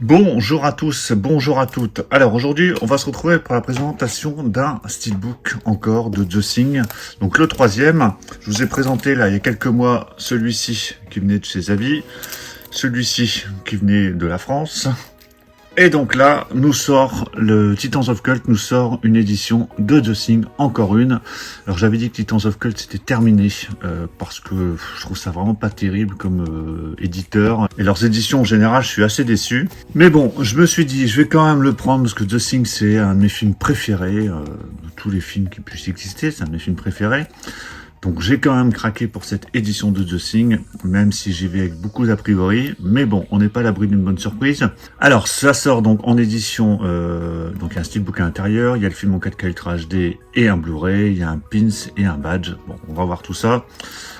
Bonjour à tous, bonjour à toutes. Alors aujourd'hui, on va se retrouver pour la présentation d'un steelbook encore de The Thing. Donc le troisième, je vous ai présenté là il y a quelques mois celui-ci qui venait de chez Avis, celui-ci qui venait de la France. Et donc là, nous sort le Titans of Cult, nous sort une édition de The Thing, encore une. Alors j'avais dit que Titans of Cult c'était terminé, parce que je trouve ça vraiment pas terrible comme éditeur. Et leurs éditions en général, je suis assez déçu. Mais bon, je me suis dit, je vais quand même le prendre, parce que The Thing c'est un de mes films préférés, de tous les films qui puissent exister, c'est un de mes films préférés. Donc j'ai quand même craqué pour cette édition de The Thing, même si j'y vais avec beaucoup d'a priori, mais bon, on n'est pas à l'abri d'une bonne surprise. Alors ça sort donc en édition, donc il y a un steelbook à l'intérieur, il y a le film en 4K Ultra HD et un Blu-ray, il y a un pins et un badge. Bon, on va voir tout ça.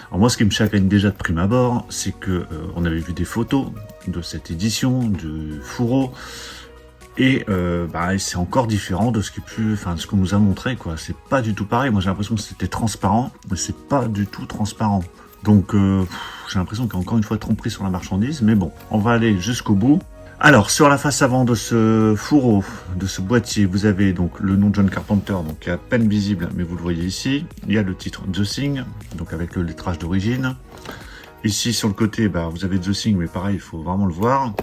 Alors moi, ce qui me chagrine déjà de prime abord, c'est que on avait vu des photos de cette édition, du fourreau. Et c'est encore différent de ce ce qu'on nous a montré, quoi. C'est pas du tout pareil. Moi, j'ai l'impression que c'était transparent, mais c'est pas du tout transparent. Donc, j'ai l'impression qu'il y a encore une fois tromperie sur la marchandise. Mais bon, on va aller jusqu'au bout. Alors, sur la face avant de ce fourreau, de ce boîtier, vous avez donc le nom de John Carpenter, donc qui est à peine visible, mais vous le voyez ici. Il y a le titre The Thing, donc avec le lettrage d'origine. Ici, sur le côté, vous avez The Thing, mais pareil, il faut vraiment le voir.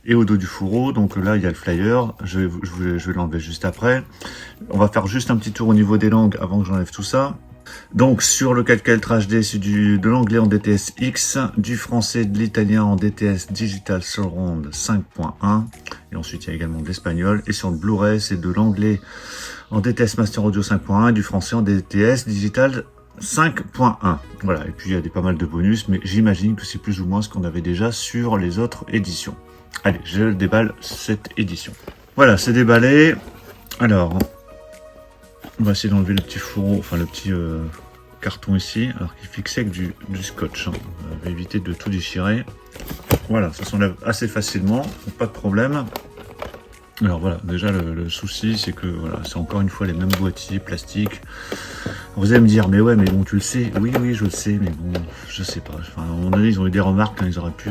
Et au dos du fourreau, donc là il y a le flyer, je vais l'enlever juste après. On va faire juste un petit tour au niveau des langues avant que j'enlève tout ça. Donc sur le 4K Ultra HD, c'est de l'anglais en DTS X, du français, de l'italien en DTS Digital Surround 5.1, et ensuite il y a également de l'espagnol. Et sur le Blu-ray, c'est de l'anglais en DTS Master Audio 5.1 et du français en DTS Digital 5.1. Voilà, et puis il y a pas mal de bonus, mais j'imagine que c'est plus ou moins ce qu'on avait déjà sur les autres éditions. Allez, je déballe cette édition. Voilà, c'est déballé. Alors, on va essayer d'enlever le petit fourreau, enfin le petit carton ici, alors qu'il est fixé avec du scotch. On va éviter de tout déchirer. Voilà, ça s'enlève assez facilement, pas de problème. Alors voilà, déjà le souci, c'est que voilà, c'est encore une fois les mêmes boîtiers plastiques. Vous allez me dire, mais ouais, mais bon, tu le sais. Oui, je le sais, mais bon, je sais pas. Enfin, à un moment donné, ils ont eu des remarques, ils auraient pu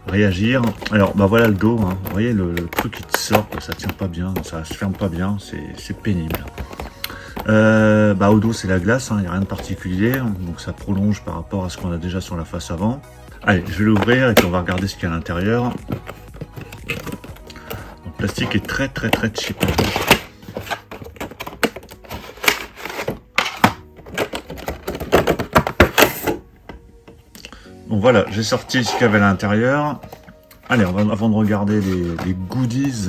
réagir. Alors voilà le dos, hein. Vous voyez le truc qui te sort, ça tient pas bien, ça se ferme pas bien, c'est pénible. Au dos c'est la glace, il n'y a rien de particulier, donc ça prolonge par rapport à ce qu'on a déjà sur la face avant. Allez, je vais l'ouvrir et puis on va regarder ce qu'il y a à l'intérieur. Le plastique est très cheap. Donc voilà, j'ai sorti ce qu'il y avait à l'intérieur. Allez, avant de regarder les goodies,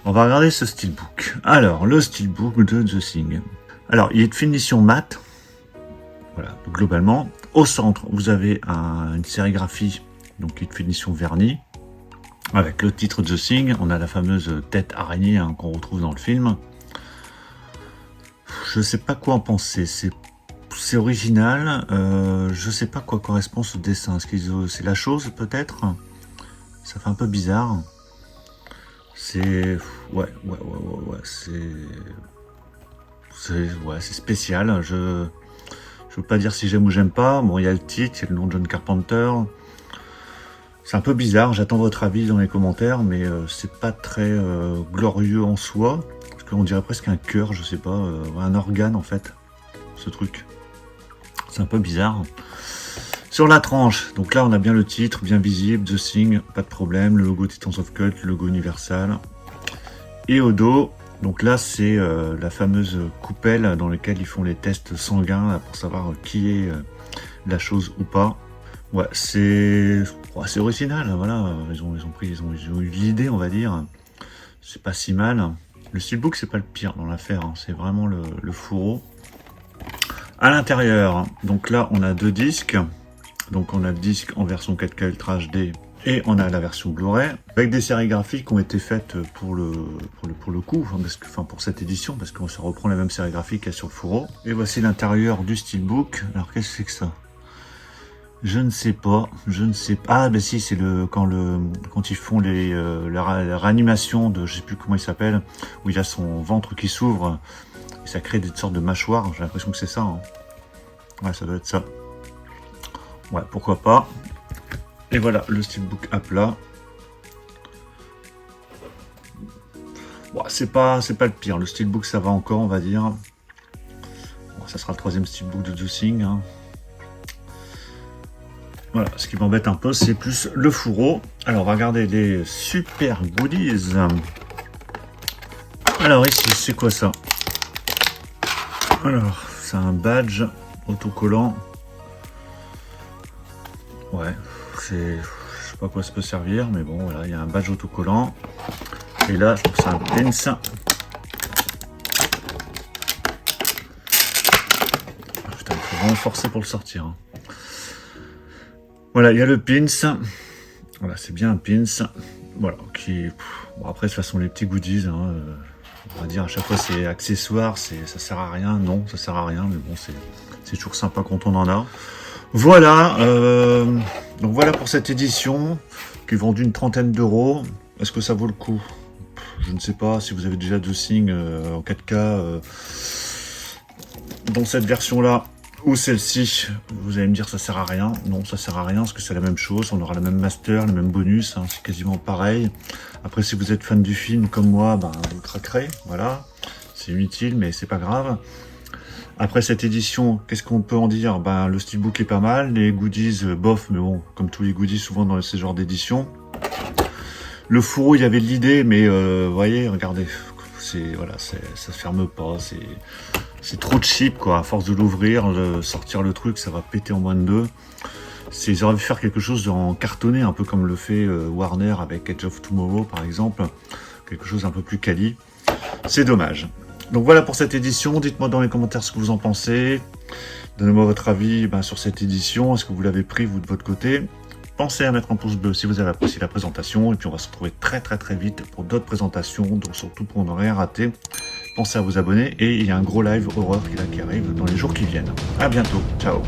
on va regarder ce steelbook. Alors, le steelbook de The Thing. Alors, il est de finition mat. Voilà, globalement. Au centre, vous avez une sérigraphie, donc qui est de finition vernis. Avec le titre The Thing, on a la fameuse tête araignée qu'on retrouve dans le film. Je sais pas quoi en penser, c'est original, je sais pas quoi correspond ce dessin. Est-ce que c'est la chose peut-être? Ça fait un peu bizarre. C'est ouais, c'est spécial. Je veux pas dire si j'aime ou j'aime pas. Bon, il y a le titre, il y a le nom de John Carpenter. C'est un peu bizarre. J'attends votre avis dans les commentaires, mais c'est pas très glorieux en soi, parce qu'on dirait presque un cœur, je sais pas, un organe en fait, ce truc. C'est un peu bizarre. Sur la tranche, donc là on a bien le titre, bien visible, The Thing, pas de problème, le logo Titans of Cult, le logo Universal. Et au dos, donc là c'est la fameuse coupelle dans laquelle ils font les tests sanguins là, pour savoir qui est la chose ou pas. Ouais, c'est original, voilà, ils ont eu l'idée, on va dire. C'est pas si mal. Le steelbook c'est pas le pire dans l'affaire, c'est vraiment le fourreau. À l'intérieur, donc là on a deux disques. Donc on a le disque en version 4K Ultra HD et on a la version Blu-ray avec des sérigraphies qui ont été faites pour le coup, pour cette édition, parce que ça reprend la même sérigraphie qu'il y a sur le fourreau. Et voici l'intérieur du steelbook. Alors qu'est-ce que c'est que ça? Je ne sais pas. Ah si, c'est quand ils font la réanimation de, je sais plus comment il s'appelle, où il a son ventre qui s'ouvre et ça crée des sortes de mâchoires. J'ai l'impression que c'est ça. Ouais, ça doit être ça. Ouais, pourquoi pas. Et voilà, le steelbook à plat. Bon, c'est pas le pire. Le steelbook, ça va encore, on va dire. Bon, ça sera le troisième steelbook de Zosing. Hein. Voilà, ce qui m'embête un peu, c'est plus le fourreau. Alors, on va regarder les super goodies. Alors, ici, c'est quoi ça? Alors, c'est un badge autocollant. Ouais, c'est... Je sais pas à quoi ça peut servir, mais bon, voilà, il y a un badge autocollant. Et là, je trouve que c'est un pins. Putain, il faut vraiment forcer pour le sortir. Hein. Voilà, il y a le pins. Voilà, c'est bien un pins. Voilà, qui... Bon, après, de toute façon, les petits goodies, hein, on va dire à chaque fois, c'est accessoire, ça sert à rien. Non, ça sert à rien, mais bon, c'est toujours sympa quand on en a. Voilà, donc voilà pour cette édition, qui est vendue une 30aine d'euros. Est-ce que ça vaut le coup? Je ne sais pas si vous avez déjà Zosing en 4K dans cette version-là ou celle-ci. Vous allez me dire ça sert à rien. Non, ça sert à rien parce que c'est la même chose. On aura le même master, le même bonus. Hein, c'est quasiment pareil. Après, si vous êtes fan du film comme moi, ben, vous craquerez. Voilà, c'est inutile, mais c'est pas grave. Après cette édition, qu'est-ce qu'on peut en dire? Ben, le steelbook est pas mal. Les goodies, bof, mais bon, comme tous les goodies, souvent dans ces genres d'éditions. Le fourreau, il y avait de l'idée, mais vous voyez, regardez, voilà, ça se ferme pas, c'est trop cheap, quoi. À force de l'ouvrir, sortir le truc, ça va péter en moins de deux. Ils auraient pu faire quelque chose en cartonné, un peu comme le fait Warner avec Edge of Tomorrow, par exemple. Quelque chose un peu plus quali. C'est dommage. Donc voilà pour cette édition. Dites-moi dans les commentaires ce que vous en pensez. Donnez-moi votre avis sur cette édition. Est-ce que vous l'avez pris, vous, de votre côté? Pensez à mettre un pouce bleu si vous avez apprécié la présentation. Et puis on va se retrouver très vite pour d'autres présentations. Donc surtout pour ne rien rater, pensez à vous abonner. Et il y a un gros live horreur qui arrive dans les jours qui viennent. À bientôt. Ciao.